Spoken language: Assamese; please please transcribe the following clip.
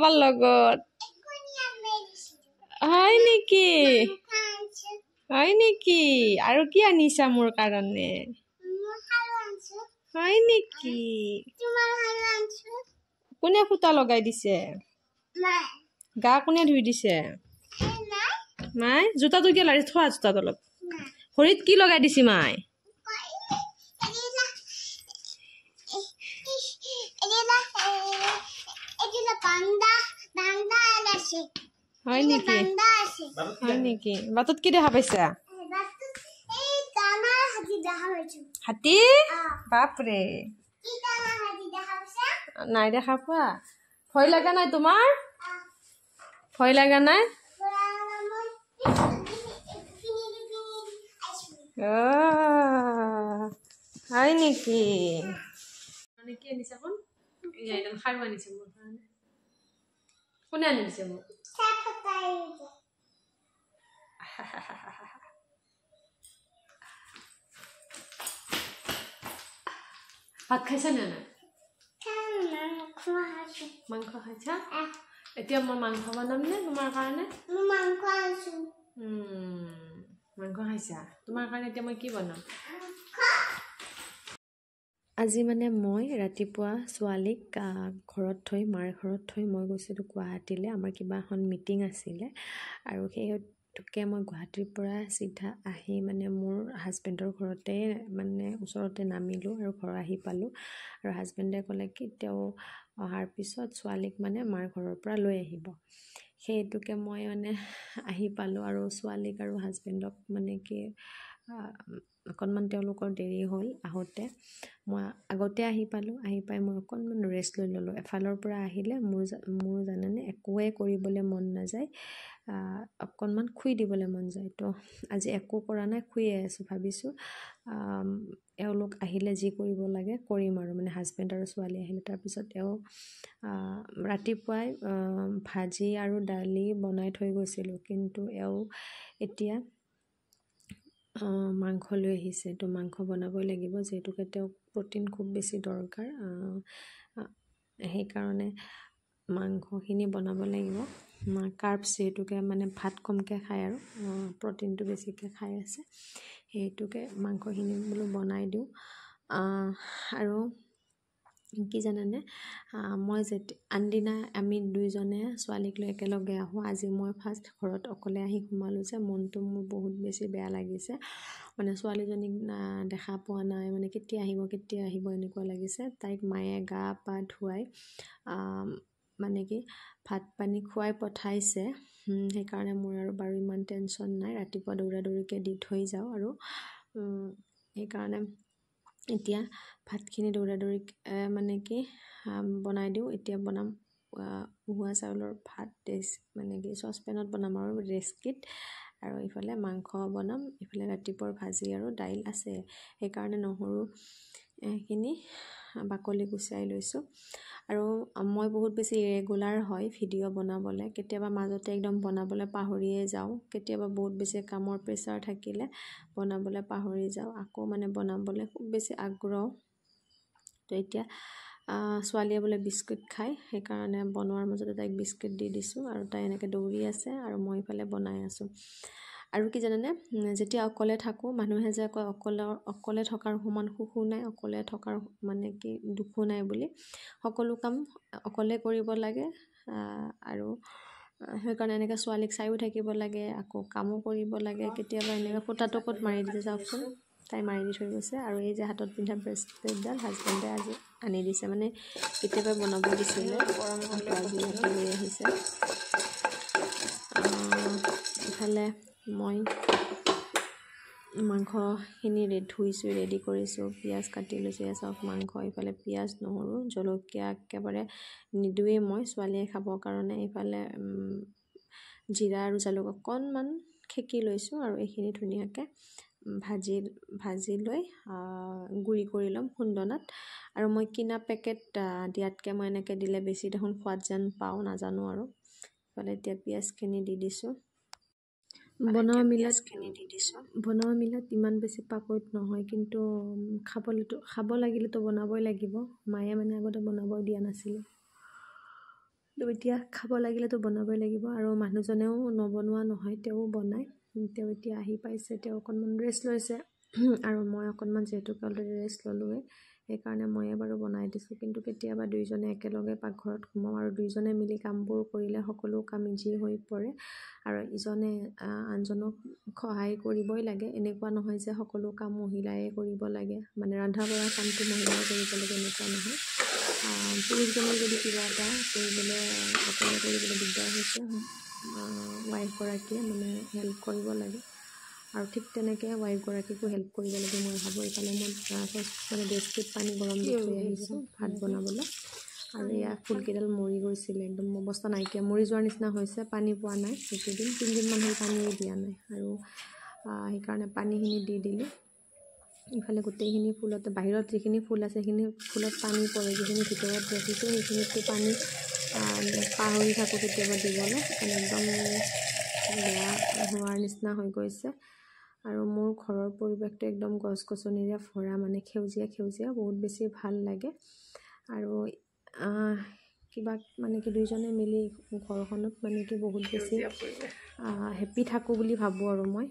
পাপাৰ লগত হয় নেকি আৰু কি আনিছা মোৰ কাৰণে হয় নেকি কোনে ফুটা লগাই দিছে গা কোনে ধুই দিছে মাই জোতাটো কিয় লাৰি থোৱা জোতাৰ তলত ভৰিত কি লগাই দিছি মাই হয় নেকি বাটত কি দেখা পাইছা হাতী বাপৰে নাই দেখা পোৱা ভয় লগা নাই তোমাৰ ভয় লগা নাই হয় নেকি মানে কি আনিছা কোন এইডাল খাৰু আনিছে মোৰ কাৰণে কোনে আনি দিছে মোক ভাত খাইছা নে নাই মাংস খাইছা এতিয়া মই মাংস বনাম নে তোমাৰ কাৰণে মাংস খাইছা তোমাৰ কাৰণে এতিয়া মই কি বনাম আজি মানে মই ৰাতিপুৱা ছোৱালীক ঘৰত থৈ মাৰ ঘৰত থৈ মই গৈছিলোঁ গুৱাহাটীলৈ আমাৰ কিবা এখন মিটিং আছিলে আৰু সেইটোকে মই গুৱাহাটীৰ পৰা চিধা আহি মানে মোৰ হাজবেণ্ডৰ ঘৰতে মানে ওচৰতে নামিলোঁ আৰু ঘৰ আহি পালোঁ আৰু হাজবেণ্ডে ক'লে কি তেওঁ অহাৰ পিছত ছোৱালীক মানে মাৰ ঘৰৰ পৰা লৈ আহিব সেইটোকে মই মানে আহি পালোঁ আৰু ছোৱালীক আৰু হাজবেণ্ডক মানে কি অকণমান তেওঁলোকৰ দেৰি হ'ল আহোঁতে মই আগতে আহি পালোঁ আহি পাই মই অকণমান ৰেষ্ট লৈ ল'লোঁ এফালৰ পৰা আহিলে মোৰ জানেনে একোৱে কৰিবলৈ মন নাযায় অকণমান শুই দিবলৈ মন যায় তো আজি একো কৰা নাই শুয়ে আছোঁ ভাবিছোঁ এওঁলোক আহিলে যি কৰিব লাগে কৰিম আৰু মানে হাজবেণ্ড আৰু ছোৱালী আহিলে তাৰপিছত ৰাতিপুৱাই ভাজি আৰু দালি বনাই থৈ গৈছিলোঁ কিন্তু এতিয়া মাংস লৈ আহিছে তো মাংস বনাবই লাগিব যিহেতুকে তেওঁক প্ৰটিন খুব বেছি দৰকাৰ সেইকাৰণে মাংসখিনি বনাব লাগিব কাৰ্বছ যিহেতুকে মানে ভাত কমকৈ খায় আৰু প্ৰটিনটো বেছিকৈ খাই আছে সেইটোকে মাংসখিনি বোলো বনাই দিওঁ আৰু কি জানেনে মই আনদিনা আমি দুইজনে ছোৱালীক লৈ একেলগে আহোঁ আজি মই ফাৰ্ষ্ট ঘৰত অকলে আহি সোমালোঁ যে মনটো মোৰ বহুত বেছি বেয়া লাগিছে মানে ছোৱালীজনীক দেখা পোৱা নাই মানে কেতিয়া আহিব এনেকুৱা লাগিছে তাইক মায়ে গা পা ধুৱাই মানে কি ভাত পানী খুৱাই পঠাইছে সেইকাৰণে মোৰ আৰু বাৰু ইমান টেনশ্যন নাই ৰাতিপুৱা দৌৰাদৌৰিকৈ দি থৈ যাওঁ আৰু সেইকাৰণে এতিয়া ভাতখিনি দৌৰাদৌৰি মানে কি বনাই দিওঁ এতিয়া বনাম উহোৱা চাউলৰ ভাত মানে কি চচপেনত বনাম আৰু ৰেচকিত আৰু ইফালে মাংস বনাম ইফালে ৰাতিপুৱাৰ ভাজি আৰু দাইল আছে সেইকাৰণে নহৰুখিনি বাকলি গুচাই লৈছোঁ আৰু মই বহুত বেছি ইৰেগুলাৰ হয় ভিডিঅ' বনাবলৈ কেতিয়াবা মাজতে একদম বনাবলৈ পাহৰিয়ে যাওঁ কেতিয়াবা বহুত বেছি কামৰ প্ৰেছাৰ থাকিলে বনাবলৈ পাহৰি যাওঁ আকৌ মানে বনাবলৈ খুব বেছি আগ্ৰহ তো এতিয়া ছোৱালীয়ে বোলে বিস্কুট খায় সেইকাৰণে বনোৱাৰ মাজতে তাইক বিস্কুট দি দিছোঁ আৰু তাই এনেকৈ দৌৰি আছে আৰু মই ইফালে বনাই আছোঁ আৰু কি জানেনে যেতিয়া অকলে থাকোঁ মানুহে যে কয় অকলে থকাৰ সমান সুখো নাই অকলে থকাৰ মানে কি দুখো নাই বুলি সকলো কাম অকলে কৰিব লাগে আৰু সেইকাৰণে এনেকৈ ছোৱালীক চাইও থাকিব লাগে আকৌ কামো কৰিব লাগে কেতিয়াবা এনেকৈ ফুটাটো ক'ত মাৰি দিছে চাওকচোন তাই মাৰি দি থৈ গৈছে আৰু এই যে হাতত পিন্ধা ব্ৰেচলেটডাল হাজবেণ্ডে আজি আনি দিছে মানে কেতিয়াবা বনাব দিছিলে আজি ইয়াতে লৈ আহিছে ইফালে মই মাংসখিনি ধুইছোঁ ৰেডি কৰিছোঁ পিঁয়াজ কাটি লৈছোঁ এয়া চাওক মাংস ইফালে পিঁয়াজ নহৰু জলকীয়া একেবাৰে নিদোৱেই মই ছোৱালীয়ে খাবৰ কাৰণে ইফালে জিৰা আৰু জালুক অকণমান খেকি লৈছোঁ আৰু এইখিনি ধুনীয়াকৈ ভাজি লৈ গুড়ি কৰি ল'ম খুন্দনাত আৰু মই কিনা পেকেট দিয়াতকৈ মই এনেকৈ দিলে বেছি দেখোন সোৱাদ যেন পাওঁ নাজানো আৰু ইফালে এতিয়া পিঁয়াজখিনি দি দিছোঁ বনোৱা মিলাত ইমান বেছি পাকৈত নহয় কিন্তু খাব লাগিলেতো বনাবই লাগিব মায়ে মানে আগতে বনাবই দিয়া নাছিলে তো এতিয়া খাব লাগিলেতো বনাবই লাগিব আৰু মানুহজনেও নবনোৱা নহয়, তেওঁ বনায়। তেওঁ এতিয়া আহি পাইছে, তেওঁ অকণমান ৰেষ্ট লৈছে আৰু মই অকণমান যিহেতুকে অলৰেডি ৰেষ্ট ল'লোৱে, সেইকাৰণে ময়ে বাৰু বনাই দিছোঁ। কিন্তু কেতিয়াবা দুইজনে একেলগে পাকঘৰত সোমাওঁ আৰু দুইজনে মিলি কামবোৰ কৰিলে সকলো কাম ইজি হৈ পৰে আৰু ইজনে আনজনক সহায় কৰিবই লাগে। এনেকুৱা নহয় যে সকলো কাম মহিলাই কৰিব লাগে, মানে ৰন্ধা বঢ়া কামটো মহিলাই কৰিব লাগে এনেকুৱা নহয়। পুৰুষজনৰ যদি কিবা এটা কৰিবলৈ অকলে কৰিবলৈ দিগদাৰ হৈছে, ৱাইফগৰাকীয়ে মানে হেল্প কৰিব লাগে আৰু ঠিক তেনেকৈ ৱাইফগৰাকীকো হেল্প কৰিব লাগে মই ভাবোঁ। এইফালে মই মানে ডেচটোত পানী গৰম দি থৈ আহিছোঁ ভাত বনাবলৈ আৰু এয়া ফুলকেইডাল মৰি গৈছিলে, একদম অৱস্থা নাইকিয়া, মৰি যোৱাৰ নিচিনা হৈছে। পানী পোৱা নাই এইকেইদিন, 3 দিনমান হ'ল পানীয়ে দিয়া নাই আৰু সেইকাৰণে পানীখিনি দি দিলোঁ। ইফালে গোটেইখিনি ফুলতে, বাহিৰত যিখিনি ফুল আছে সেইখিনি ফুলত পানী পৰে, যিখিনি ভিতৰত ৰাখিছোঁ সেইখিনিতো পানী পাহৰি থাকোঁ কেতিয়াবা দিবলৈ, একদম বেয়া হোৱাৰ নিচিনা হৈ গৈছে। আৰু মোৰ ঘৰৰ পৰিৱেশটো একদম গছ গছনিৰে ভৰা, মানে সেউজীয়া সেউজীয়া, বহুত বেছি ভাল লাগে। আৰু কিবা মানে কি দুইজনে মিলি ঘৰখনত মানে কি বহুত বেছি হেপ্পী থাকোঁ বুলি ভাবোঁ আৰু মই।